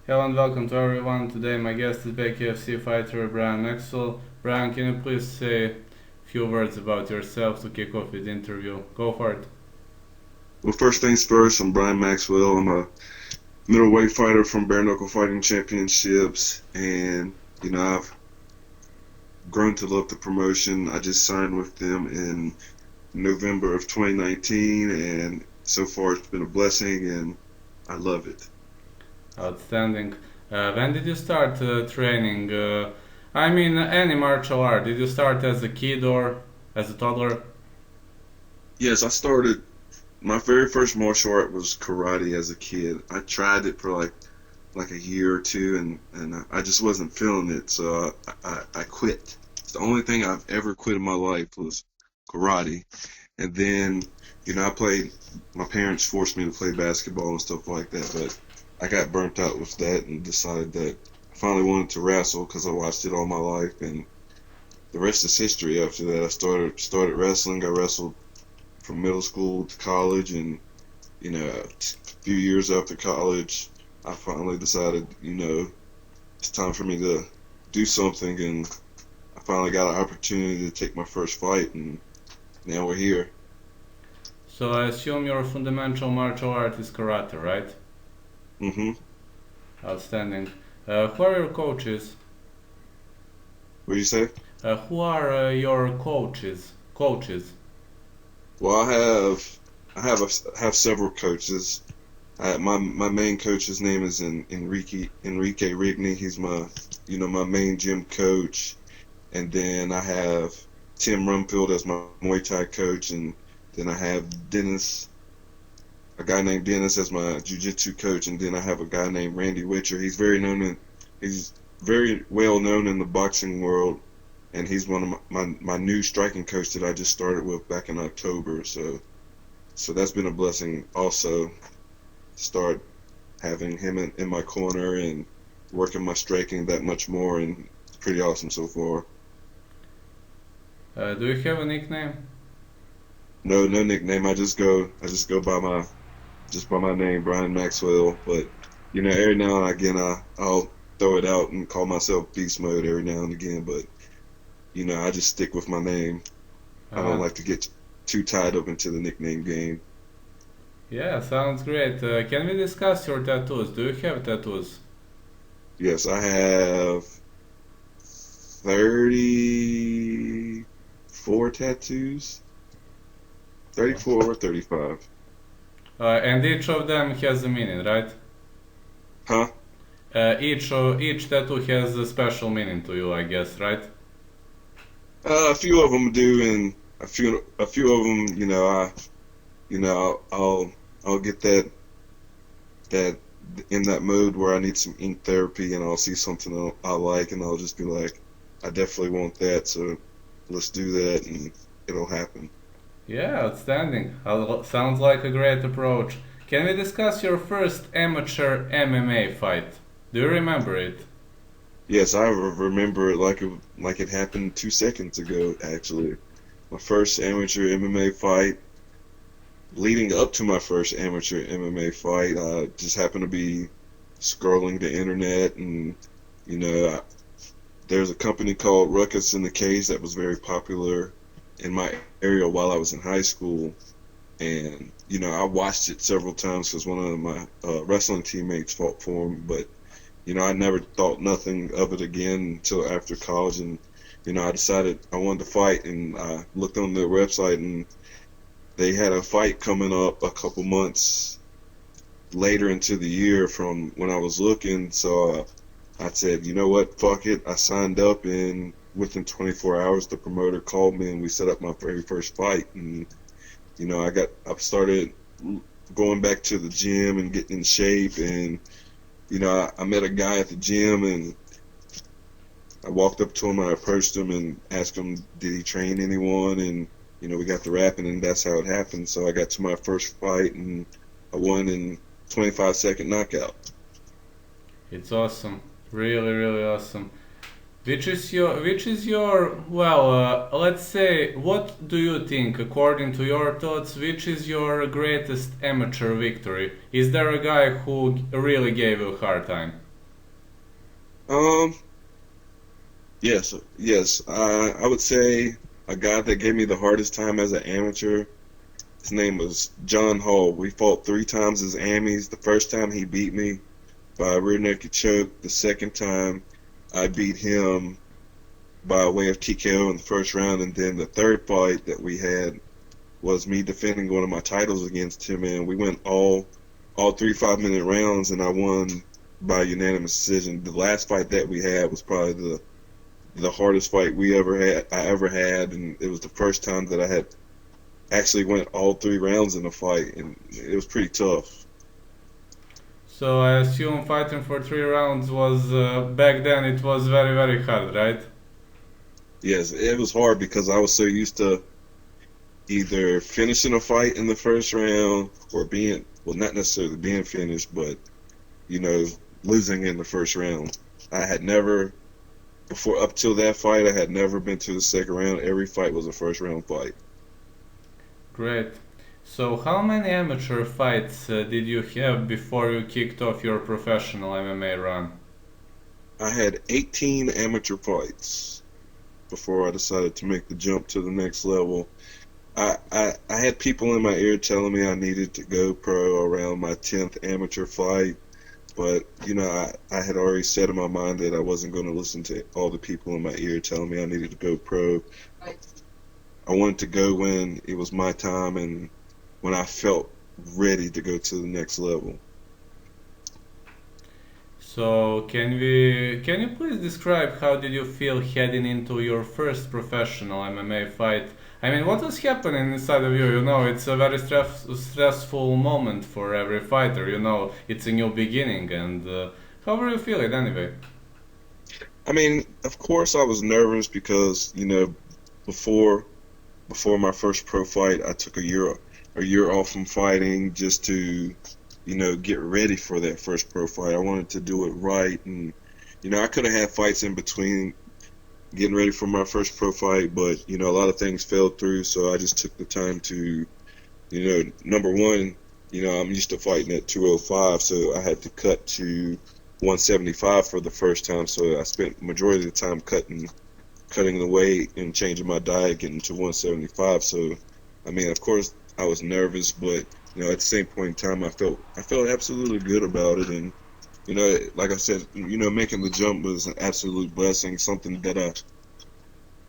Hello and welcome to everyone. Today my guest is Bkfc fighter Brian Maxwell. Brian, can you please say a few words about yourself to kick off with the interview? Go for it. Well, first things first, I'm Brian Maxwell. I'm a middleweight fighter from Bare Knuckle Fighting Championships, and I've grown to love the promotion. I just signed with them in November of 2019, and so far it's been a blessing, and I love it. Outstanding. When did you start training? I mean, any martial art. Did you start as a kid or as a toddler? Yes, I started. My very first martial art was karate as a kid. I tried it for like a year or two, and I just wasn't feeling it, so I quit. It's the only thing I've ever quit in my life was karate. And then, I played. My parents forced me to play basketball and stuff like that, but I got burnt out with that and decided that I finally wanted to wrestle because I watched it all my life, and the rest is history. After that, I started wrestling. I wrestled from middle school to college, and a few years after college, I finally decided, it's time for me to do something, and I finally got an opportunity to take my first fight, and now we're here. So I assume your fundamental martial art is karate, right? Hmm. Outstanding. Who are your coaches? What do you say? Who are your coaches? Coaches. Well, I have several coaches. My main coach's name is Enrique Rigney. He's my main gym coach, and then I have Tim Rumfield as my Muay Thai coach, and then I have a guy named Dennis as my Jiu-Jitsu coach, and then I have a guy named Randy Witcher. He's very well known in the boxing world, and he's one of my new striking coach that I just started with back in October. So that's been a blessing also. Start having him in my corner and working my striking that much more, and it's pretty awesome so far. Do you have a nickname? No nickname. I just go by my name, Brian Maxwell. But every now and again, I'll throw it out and call myself Beast Mode every now and again. But I just stick with my name. I don't Uh, like to get too tied up into the nickname game. yeah, sounds great. Can we discuss your tattoos? Do you have tattoos? Yes, I have 34 tattoos. 34 or 35. And each of them has a meaning, right? Huh? Each tattoo has a special meaning to you, I guess, right? A few of them do, and a few of them, I'll get that in that mood where I need some ink therapy, and I'll see something I like, and I'll just be like, I definitely want that, so let's do that, and it'll happen. Yeah, outstanding. Sounds like a great approach. Can we discuss your first amateur MMA fight? Do you remember it? Yes, I remember it like it happened 2 seconds ago, actually. My first amateur MMA fight. Leading up to my first amateur MMA fight, I just happened to be scrolling the internet, and you know, I, there's a company called Ruckus in the Cage that was very popular in my area while I was in high school, and I watched it several times because one of my wrestling teammates fought for him, but I never thought nothing of it again until after college, and I decided I wanted to fight, and I looked on their website, and they had a fight coming up a couple months later into the year from when I was looking. So I said, you know what, fuck it. I signed up, and within 24 hours, the promoter called me, and we set up my very first fight. And I started going back to the gym and getting in shape, and I met a guy at the gym, and I walked up to him, I approached him and asked him, did he train anyone? And we got to rapping, and that's how it happened. So I got to my first fight, and I won in 25-second knockout. It's awesome. Really, really awesome. Which is your, well, let's say, what do you think, according to your thoughts, which is your greatest amateur victory? Is there a guy who really gave you a hard time? Um, yes. I would say a guy that gave me the hardest time as an amateur. His name was John Hall. We fought 3 times as amies. The first time he beat me by a rear naked choke. The second time I beat him by way of TKO in the first round, and then the third fight that we had was me defending one of my titles against him, and we went all 3 5-minute rounds, and I won by unanimous decision. The last fight that we had was probably the hardest fight I ever had, and it was the first time that I had actually went all 3 rounds in a fight, and it was pretty tough. So I assume fighting for 3 rounds was back then it was very very hard, right? Yes, it was hard because I was so used to either finishing a fight in the first round or being, well, not necessarily being finished, but, you know, losing in the first round. I had never, before, up till that fight, I had never been to the second round. Every fight was a first round fight. Great. So how many amateur fights did you have before you kicked off your professional MMA run? I had 18 amateur fights before I decided to make the jump to the next level. I had people in my ear telling me I needed to go pro around my 10th amateur fight, but I had already set in my mind that I wasn't going to listen to all the people in my ear telling me I needed to go pro. I wanted to go when it was my time and when I felt ready to go to the next level. So can you please describe how did you feel heading into your first professional MMA fight? I mean, what was happening inside of you? You know, it's a very stressful moment for every fighter. You know, it's a new beginning, and how were you feeling anyway? I mean, of course I was nervous because, before before my first pro fight, I took a year off from fighting just to, get ready for that first pro fight. I wanted to do it right, and I could have had fights in between getting ready for my first pro fight, but a lot of things fell through, so I just took the time to, number one, I'm used to fighting at 205, so I had to cut to 175 for the first time, so I spent majority of the time cutting the weight and changing my diet, getting to 175. So, I mean, of course, I was nervous, but at the same point in time, I felt absolutely good about it, and like I said, making the jump was an absolute blessing, something that I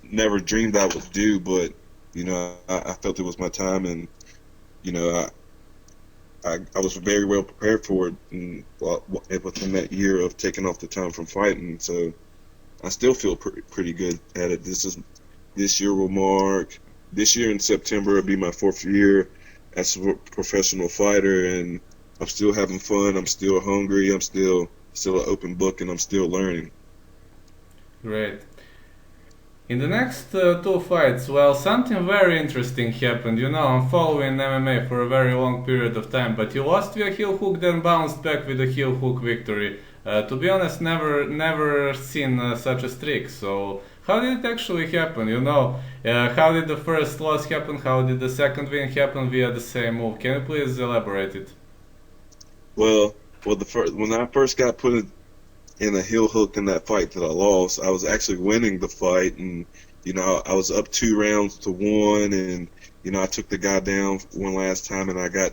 never dreamed I would do, but I felt it was my time, and you know, I was very well prepared for it, and within that year of taking off the time from fighting, so I still feel pretty good at it. This year will mark. This year in September will be my 4th year as a professional fighter, and I'm still having fun. I'm still hungry. I'm still an open book, and I'm still learning. Great. In the next two fights, well, something very interesting happened. You know, I'm following MMA for a very long period of time, but you lost via heel hook, then bounced back with a heel hook victory. To be honest, never seen such a streak. So, how did it actually happen? You know, how did the first loss happen? How did the second win happen via the same move? Can you please elaborate it? Well, when I first got put in a heel hook in that fight that I lost, I was actually winning the fight, and I was up 2 rounds to 1, and I took the guy down one last time, and I got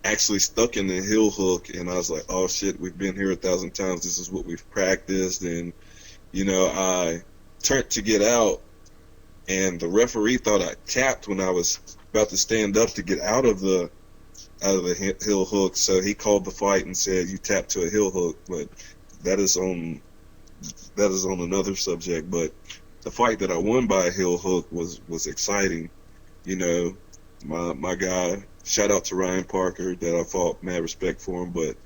actually stuck in the heel hook, and I was like, oh shit, we've been here 1,000 times. This is what we've practiced, and I turned to get out, and the referee thought I tapped when I was about to stand up to get out of the heel hook, so he called the fight and said you tapped to a heel hook, but that is on another subject. But the fight that I won by a heel hook was exciting. My guy, shout out to Ryan Parker, that I fought, mad respect for him, but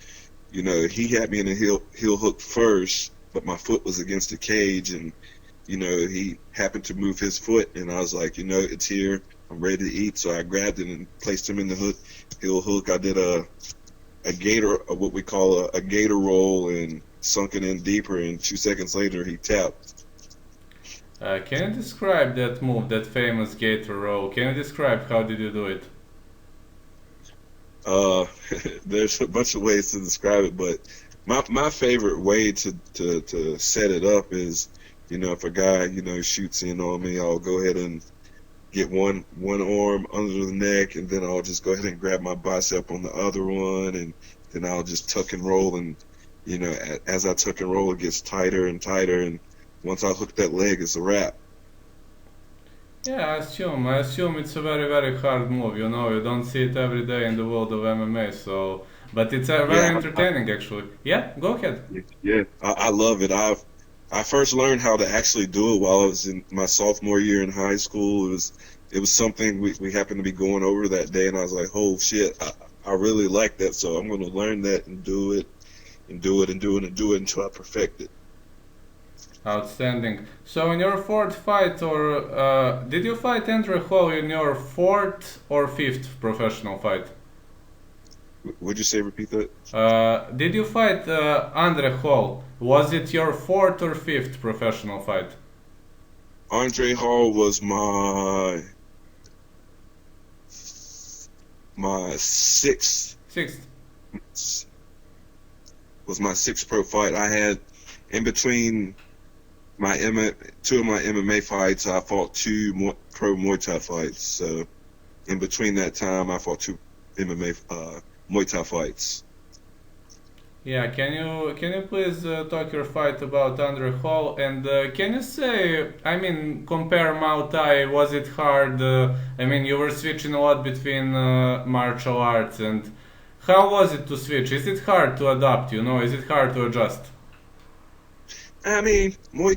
he had me in a heel hook first, but my foot was against the cage, and he happened to move his foot, and I was like, it's here, I'm ready to eat, so I grabbed it and placed him in the heel hook. I did a gator, what we call a gator roll, and sunk it in deeper, and 2 seconds later he tapped. Can you describe that move, that famous Gator Roll? Can you describe how did you do it? Uh, there's a bunch of ways to describe it, but My favorite way to set it up is, if a guy, shoots in on me, I'll go ahead and get one arm under the neck, and then I'll just go ahead and grab my bicep on the other one, and then I'll just tuck and roll, and as I tuck and roll, it gets tighter and tighter, and once I hook that leg, it's a wrap. Yeah, I assume it's a very, very hard move. You don't see it every day in the world of MMA. So, but it's very Yeah, entertaining, actually. Yeah, go ahead. yeah, I love it. I first learned how to actually do it while I was in my sophomore year in high school. It was something we happened to be going over that day, and I was like, "Oh shit, I really like that." So I'm going to learn that and do it and do it and do it and do it until I perfect it. Outstanding. So, in your fourth fight, or did you fight Andre Hall in your fourth or fifth professional fight? Would you say repeat that? Did you fight Andre Hall? Was it your fourth or fifth professional fight? Andre Hall was my sixth Sixth. was my sixth pro fight. I had in between two of my MMA fights, I fought two pro Muay Thai fights. So in between that time, I fought two MMA Muay Thai fights. Yeah, can you please talk your fight about Andre Hall, and can you say, I mean, compare Muay Thai? Was it hard? I mean, you were switching a lot between martial arts, and how was it to switch? Is it hard to adapt? Is it hard to adjust? I mean, Muay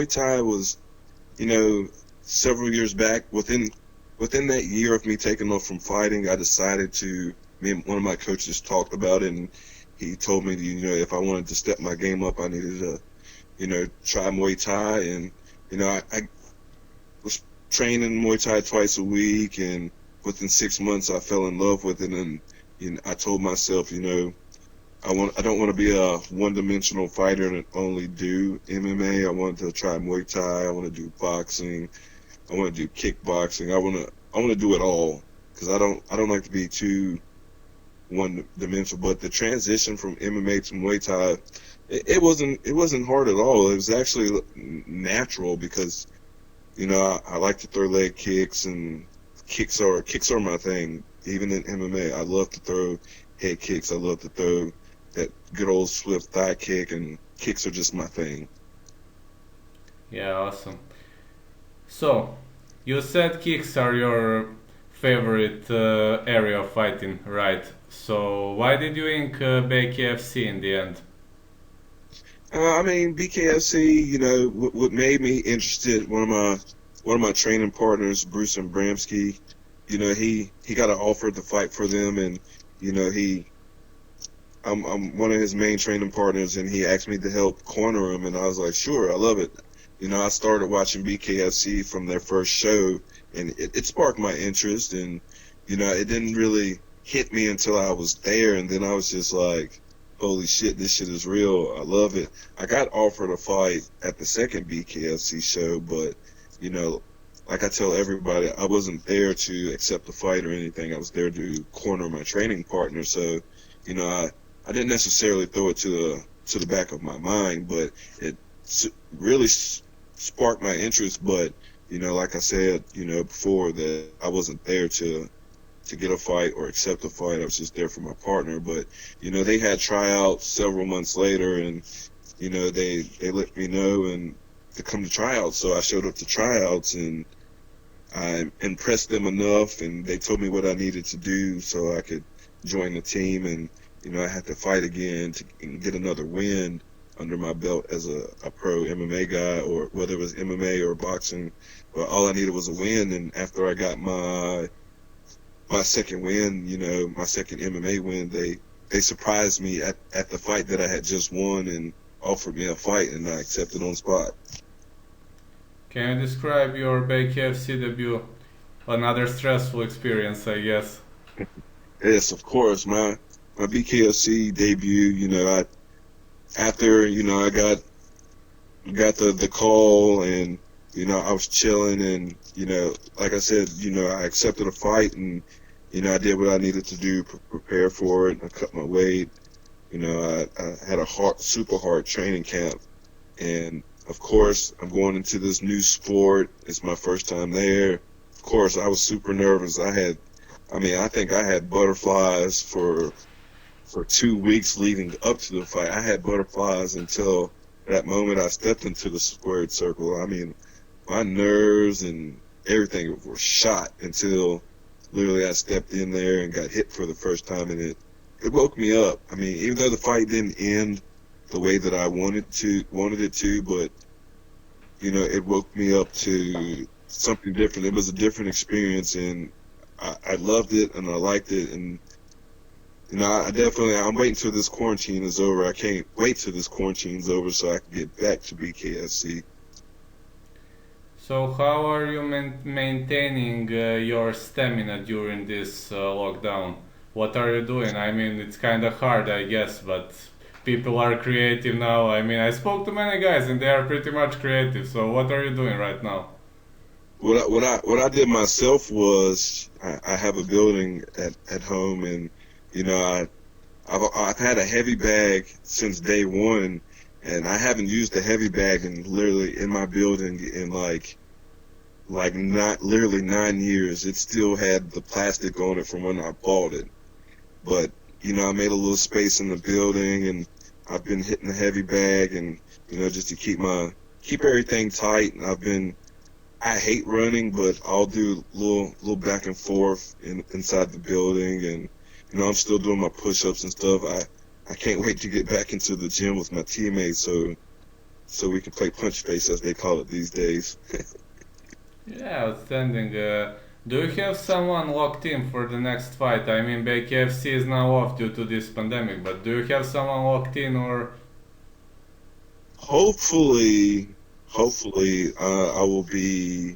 Thai was, several years back. Within that year of me taking off from fighting, I decided to. Me and one of my coaches talked about it, and he told me, if I wanted to step my game up, I needed to, try Muay Thai. And, I was training Muay Thai twice a week, and within 6 months, I fell in love with it. And, I told myself, I don't want to be a one-dimensional fighter and only do MMA. I want to try Muay Thai. I want to do boxing. I want to do kickboxing. I want to do it all because I don't like to be too one-dimensional. But the transition from MMA to Muay Thai, it wasn't hard at all. It was actually natural because I like to throw leg kicks, and kicks are my thing. Even in MMA, I love to throw head kicks. I love to throw that good old swift thigh kick, and kicks are just my thing. Yeah, awesome. So, you said kicks are your favorite area of fighting, right? So, why did you ink Bkfc in the end? I mean, Bkfc, what made me interested, one of my training partners, Bruce and Bramsky, he got an offer to fight for them, and he I'm one of his main training partners, and he asked me to help corner him, and I was like, sure, I love it. I started watching BKFC from their first show, and it sparked my interest, and it didn't really hit me until I was there, and then I was just like, holy shit, this shit is real. I love it. I got offered a fight at the second BKFC show, but you know, like I tell everybody, I wasn't there to accept the fight or anything. I was there to corner my training partner. So, I didn't necessarily throw it to the back of my mind, but it really sparked my interest. But like I said, before, that I wasn't there to get a fight or accept a fight. I was just there for my partner. But they had tryouts several months later, and they let me know and to come to tryouts. So I showed up to tryouts, and I impressed them enough, and they told me what I needed to do so I could join the team. And I had to fight again to get another win under my belt as a pro MMA guy, or whether it was MMA or boxing. But all I needed was a win, and after I got my second win, my second MMA win, they surprised me at the fight that I had just won and offered me a fight, and I accepted on spot. Can you describe your Bkfc debut? Another stressful experience, I guess. Yes, of course. My BKFC debut, after I got the call, and I was chilling, and like I said, I accepted a fight, and I did what I needed to do, prepare for it. I cut my weight, I had a super hard training camp, and of course, I'm going into this new sport. It's my first time there. Of course, I was super nervous. I think I had butterflies for 2 weeks leading up to the fight. I had butterflies until that moment I stepped into the squared circle. I mean, my nerves and everything were shot until literally I stepped in there and got hit for the first time, and it woke me up. I mean, even though the fight didn't end the way that I wanted it to, but it woke me up to something different. It was a different experience, and I loved it and I liked it, and I'm waiting till this quarantine is over. I can't wait till this quarantine's over so I can get back to Bkfc. So how are you maintaining your stamina during this lockdown? What are you doing? I mean, it's kind of hard, I guess, but people are creative now. I mean, I spoke to many guys and they are pretty much creative. So what are you doing right now? What I did myself was I have a building at home, and I've had a heavy bag since day one, and I haven't used the heavy bag in my building in not literally 9 years. It still had the plastic on it from when I bought it, but I made a little space in the building, and I've been hitting the heavy bag, and just to keep everything tight. And I hate running, but I'll do little back and forth inside the building, and I'm still doing my push-ups and stuff. I can't wait to get back into the gym with my teammates so we can play punch face, as they call it these days. Yeah, outstanding. Do you have someone locked in for the next fight? I mean, Bkfc is now off due to this pandemic, but do you have someone locked in or? Hopefully, I will be.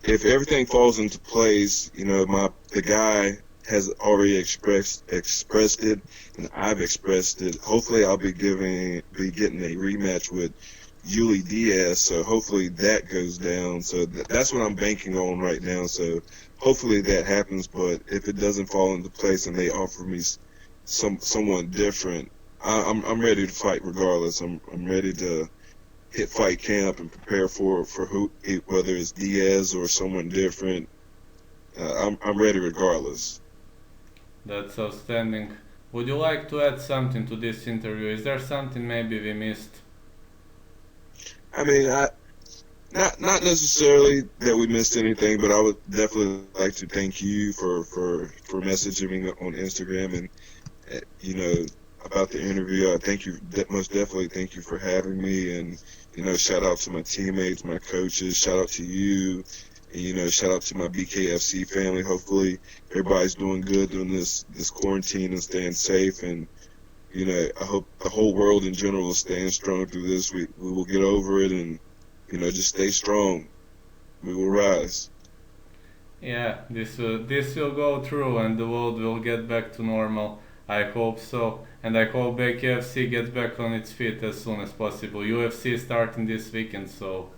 If everything falls into place, the guy has already expressed it, and I've expressed it. Hopefully, I'll be getting a rematch with Yuli Diaz. So hopefully that goes down. So that's what I'm banking on right now. So hopefully that happens. But if it doesn't fall into place and they offer me someone different, I'm ready to fight regardless. I'm ready to hit fight camp and prepare for whether it's Diaz or someone different. I'm ready regardless. That's outstanding. Would you like to add something to this interview? Is there something maybe we missed? I mean, not necessarily that we missed anything, but I would definitely like to thank you for messaging me on Instagram and about the interview. I thank you, most definitely thank you for having me, and shout out to my teammates, my coaches, shout out to you, and shout out to my Bkfc family. Hopefully everybody's doing good during this quarantine and staying safe, and I hope the whole world in general is staying strong through this. We will get over it, and just stay strong. We will rise. Yeah, this will go through and the world will get back to normal. I hope so, and I hope Bkfc gets back on its feet as soon as possible. UFC is starting this weekend, so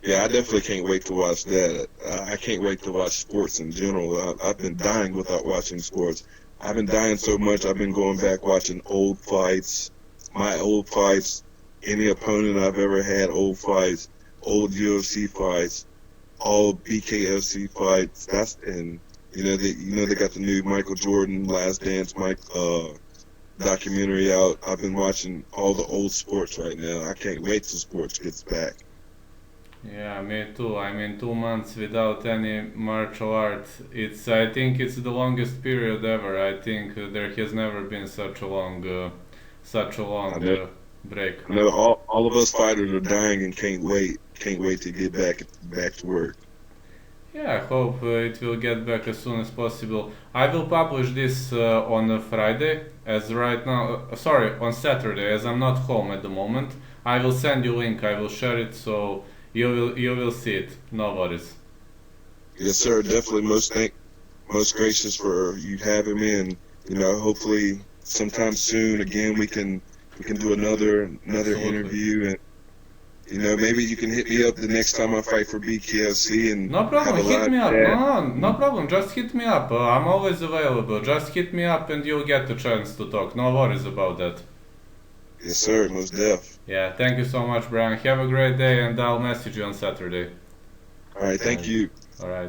Yeah, I definitely can't wait to watch that. I can't wait to watch sports in general. I've been dying without watching sports. I've been dying so much. I've been going back watching old fights, my old fights, any opponent I've ever had, old fights, old UFC fights, all BKFC fights. They got the new Michael Jordan Last Dance documentary out. I've been watching all the old sports right now. I can't wait till sports gets back. yeah, me too. I mean, 2 months without any martial arts. I think it's the longest period ever. I think there has never been such a I long know, break. I know all of us fighters are dying and can't wait to get back to work. Yeah, I hope it will get back as soon as possible. I will publish this on Friday, as right now. Sorry, on Saturday, as I'm not home at the moment. I will send you link. I will share it, so you will see it. No worries. Yes, sir. Definitely most gracious for you having me, and hopefully sometime soon again we can do another Absolutely. interview, and You know, maybe you can hit me up the next time I fight for BKFC and No problem, have a hit me up. live chat. No problem, just hit me up. I'm always available. Just hit me up and you'll get the chance to talk. No worries about that. Yes, sir, most def. Yeah, thank you so much, Brian. Have a great day and I'll message you on Saturday. All right, thank you. Alright.